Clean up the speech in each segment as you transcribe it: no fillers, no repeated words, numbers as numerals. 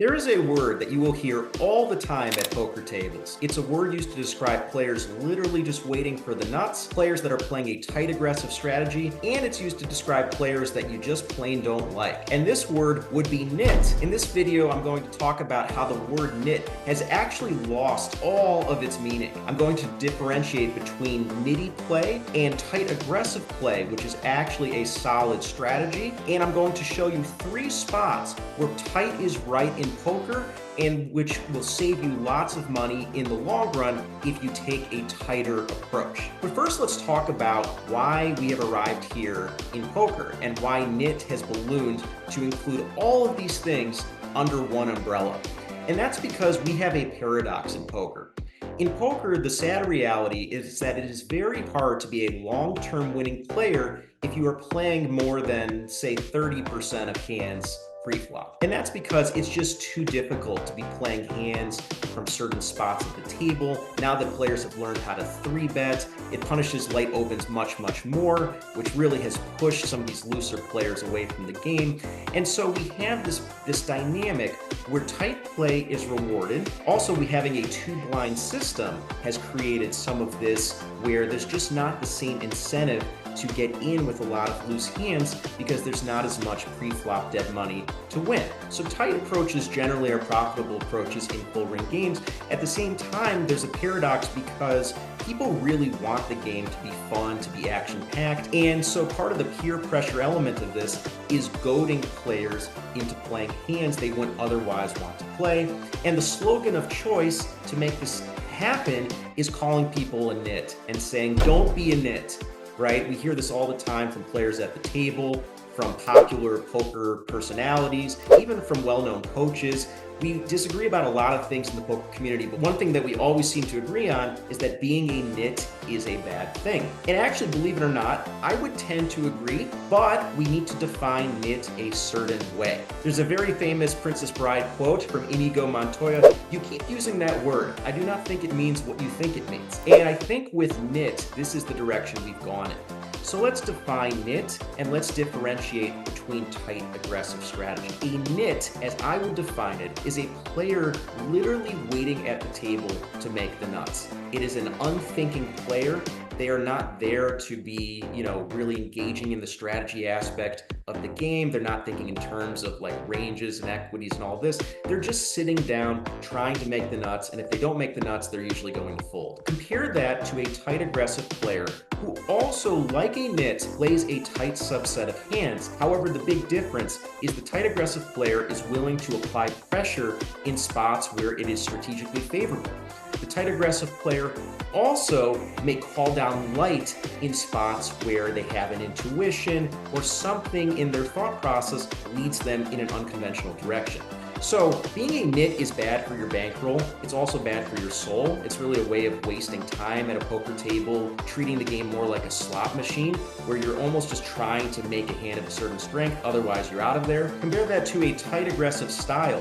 There is a word that you will hear all the time at poker tables. It's a word used to describe players literally just waiting for the nuts, players that are playing a tight aggressive strategy, and it's used to describe players that you just plain don't like. And this word would be nit. In this video, I'm going to talk about how the word nit has actually lost all of its meaning. I'm going to differentiate between nitty play and tight aggressive play, which is actually a solid strategy. And I'm going to show you 3 spots where tight is right in poker and which will save you lots of money in the long run if you take a tighter approach. But first, let's talk about why we have arrived here in poker and why nit has ballooned to include all of these things under one umbrella. And that's because we have a paradox in poker. In poker, the sad reality is that it is very hard to be a long-term winning player if you are playing more than, say, 30% of hands pre-flop. And that's because it's just too difficult to be playing hands from certain spots at the table. Now that players have learned how to 3-bet, it punishes light opens much, much more, which really has pushed some of these looser players away from the game. And so we have this dynamic where tight play is rewarded. Also, we having a 2-blind system has created some of this where there's just not the same incentive to get in with a lot of loose hands because there's not as much pre-flop dead money to win. So tight approaches generally are profitable approaches in full ring games. At the same time, there's a paradox because people really want the game to be fun, to be action-packed, and so part of the peer pressure element of this is goading players into playing hands they wouldn't otherwise want to play. And the slogan of choice to make this happen is calling people a nit and saying, don't be a nit. Right? We hear this all the time from players at the table, from popular poker personalities, even from well-known coaches. We disagree about a lot of things in the poker community, but one thing that we always seem to agree on is that being a nit is a bad thing. And actually, believe it or not, I would tend to agree, but we need to define nit a certain way. There's a very famous Princess Bride quote from Inigo Montoya: "You keep using that word. I do not think it means what you think it means." And I think with nit, this is the direction we've gone in. So let's define nit and let's differentiate between tight aggressive strategy. A nit, as I would define it, is a player literally waiting at the table to make the nuts. It is an unthinking player. They are not there to be, really engaging in the strategy aspect of the game. They're not thinking in terms of like ranges and equities and all this. They're just sitting down, trying to make the nuts, and if they don't make the nuts, they're usually going to fold. Compare that to a tight aggressive player who also, like a nit, plays a tight subset of hands. However, the big difference is the tight aggressive player is willing to apply pressure in spots where it is strategically favorable. The tight aggressive player also may call down light in spots where they have an intuition or something in their thought process leads them in an unconventional direction. So being a nit is bad for your bankroll. It's also bad for your soul. It's really a way of wasting time at a poker table, treating the game more like a slot machine where you're almost just trying to make a hand of a certain strength, otherwise you're out of there. Compare that to a tight aggressive style,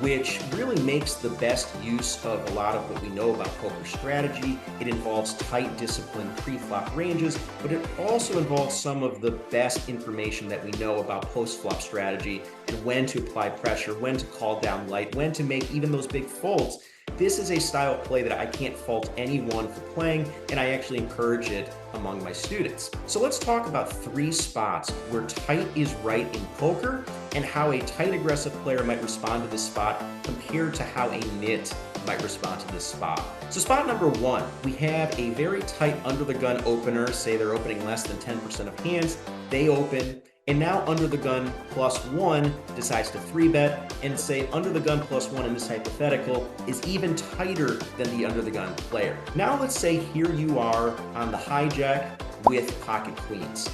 which really makes the best use of a lot of what we know about poker strategy. It involves tight, disciplined pre-flop ranges, but it also involves some of the best information that we know about post-flop strategy and when to apply pressure, when to call down light, when to make even those big folds. This is a style of play that I can't fault anyone for playing, and I actually encourage it among my students. So let's talk about 3 spots where tight is right in poker and how a tight aggressive player might respond to this spot compared to how a nit might respond to this spot. So spot number 1, we have a very tight under the gun opener. Say they're opening less than 10% of hands. They open, and now under the gun +1 decides to 3-bet, and say under the gun +1 in this hypothetical is even tighter than the under the gun player. Now let's say here you are on the hijack with pocket queens.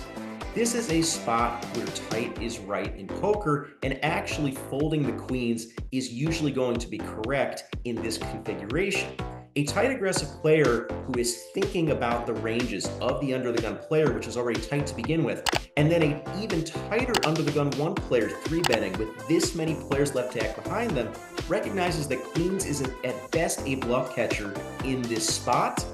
This is a spot where tight is right in poker, and actually folding the queens is usually going to be correct in this configuration. A tight aggressive player who is thinking about the ranges of the under the gun player, which is already tight to begin with, and then an even tighter under the gun 1 player 3-betting with this many players left to act behind them, recognizes that queens is at best a bluff catcher in this spot,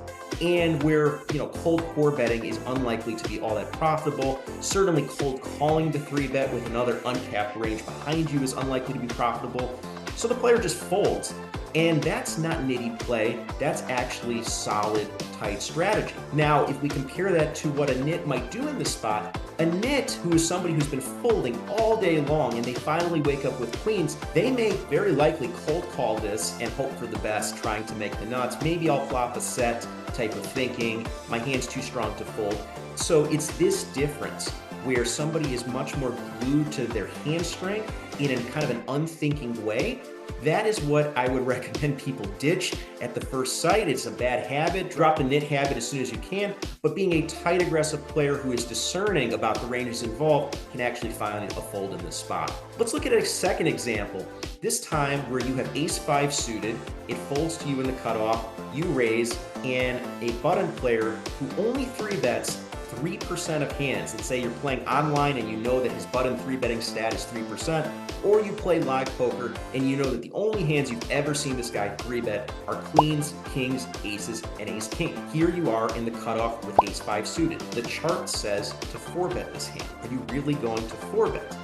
and where cold core betting is unlikely to be all that profitable. Certainly cold calling the 3-bet with another uncapped range behind you is unlikely to be profitable. So the player just folds. And that's not nitty play, that's actually solid, tight strategy. Now, if we compare that to what a nit might do in this spot, a nit who is somebody who's been folding all day long and they finally wake up with queens, they may very likely cold call this and hope for the best, trying to make the nuts. Maybe I'll flop a set type of thinking, my hand's too strong to fold. So it's this difference where somebody is much more glued to their hand strength in a kind of an unthinking way. That is what I would recommend people ditch at the first sight. It's a bad habit. Drop the nit habit as soon as you can, but being a tight, aggressive player who is discerning about the ranges involved can actually find a fold in this spot. Let's look at a second example. This time where you have ace-5 suited, it folds to you in the cutoff, you raise, and a button player who only 3-bets 3% of hands. Let's say you're playing online and you know that his button 3-betting stat is 3%, or you play live poker and you know that the only hands you've ever seen this guy 3-bet are queens, kings, aces, and ace-king. Here you are in the cutoff with ace-5 suited. The chart says to 4-bet this hand. Are you really going to 4-bet?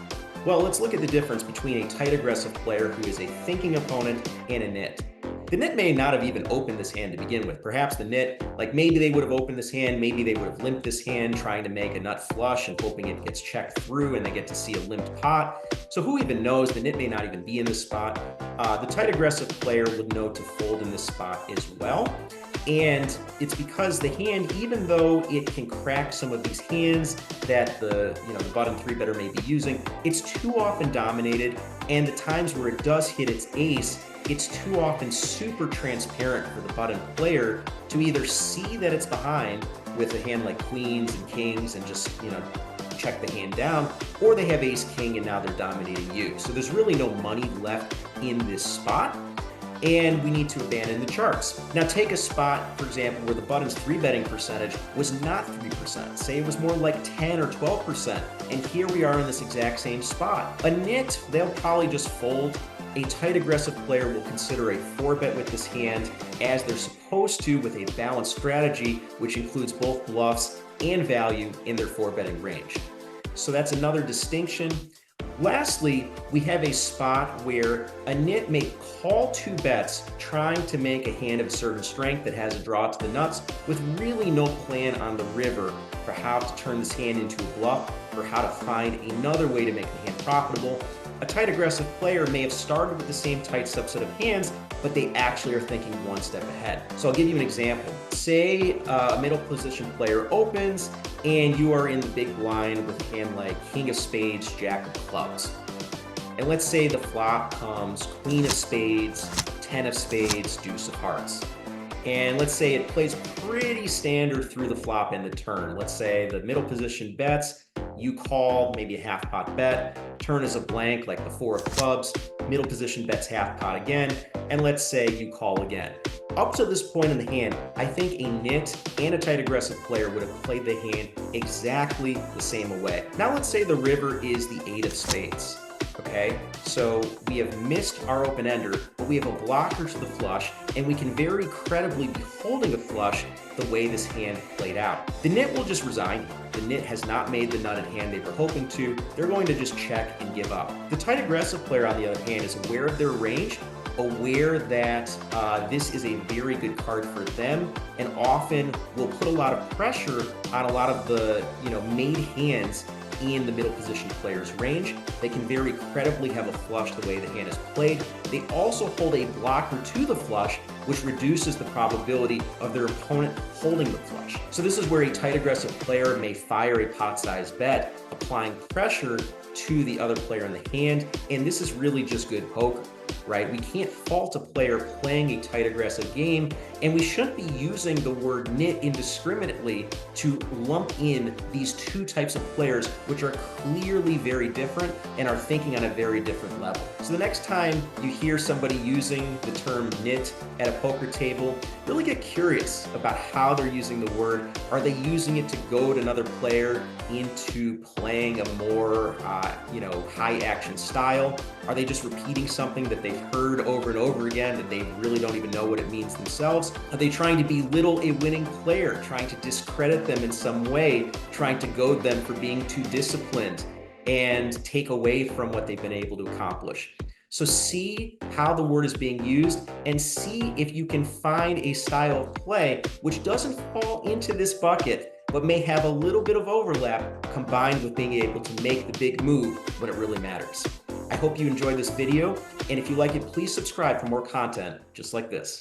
Well, let's look at the difference between a tight aggressive player who is a thinking opponent and a nit. The nit may not have even opened this hand to begin with. Perhaps the nit, like maybe they would have opened this hand, maybe they would have limped this hand trying to make a nut flush and hoping it gets checked through and they get to see a limped pot. So who even knows? The nit may not even be in this spot. The tight aggressive player would know to fold in this spot as well. And it's because the hand, even though it can crack some of these hands that the button 3-better may be using, it's too often dominated, and the times where it does hit its ace, it's too often super transparent for the button player to either see that it's behind with a hand like queens and kings and just, check the hand down, or they have ace-king and now they're dominating you. So there's really no money left in this spot, and we need to abandon the charts. Now take a spot, for example, where the button's 3-betting percentage was not 3%. Say it was more like 10 or 12%, and here we are in this exact same spot. A nit, they'll probably just fold. A tight aggressive player will consider a 4-bet with this hand, as they're supposed to with a balanced strategy, which includes both bluffs and value in their 4-betting range. So that's another distinction. Lastly, we have a spot where a nit may call 2 bets trying to make a hand of a certain strength that has a draw to the nuts with really no plan on the river for how to turn this hand into a bluff or how to find another way to make the hand profitable. A tight aggressive player may have started with the same tight subset of hands, but they actually are thinking one step ahead. So I'll give you an example. Say a middle position player opens and you are in the big blind with a hand like king of spades, jack of clubs. And let's say the flop comes queen of spades, 10 of spades, deuce of hearts. And let's say it plays pretty standard through the flop and the turn. Let's say the middle position bets, you call maybe a half pot bet, turn is a blank like the 4 of clubs, middle position bets half pot again, and let's say you call again. Up to this point in the hand, I think a nit and a tight aggressive player would have played the hand exactly the same way. Now let's say the river is the 8 of spades. Okay, so we have missed our open ender, but we have a blocker to the flush, and we can very credibly be holding the flush the way this hand played out. The nit will just resign. The nit has not made the nutted hand they were hoping to. They're going to just check and give up. The tight aggressive player, on the other hand, is aware of their range, aware that this is a very good card for them, and often will put a lot of pressure on a lot of the made hands in the middle position player's range. They can very credibly have a flush the way the hand is played. They also hold a blocker to the flush, which reduces the probability of their opponent holding the flush. So this is where a tight aggressive player may fire a pot-sized bet, applying pressure to the other player in the hand, and this is really just good poker, right? We can't fault a player playing a tight aggressive game, and we shouldn't be using the word nit indiscriminately to lump in these two types of players, which are clearly very different and are thinking on a very different level. So the next time you hear somebody using the term nit at a poker table, really get curious about how they're using the word. Are they using it to goad another player into playing a more high action style? Are they just repeating something that they've heard over and over again that they really don't even know what it means themselves? Are they trying to belittle a winning player, trying to discredit them in some way, trying to goad them for being too disciplined and take away from what they've been able to accomplish? So see how the word is being used and see if you can find a style of play which doesn't fall into this bucket, but may have a little bit of overlap combined with being able to make the big move when it really matters. I hope you enjoyed this video, and if you like it, please subscribe for more content just like this.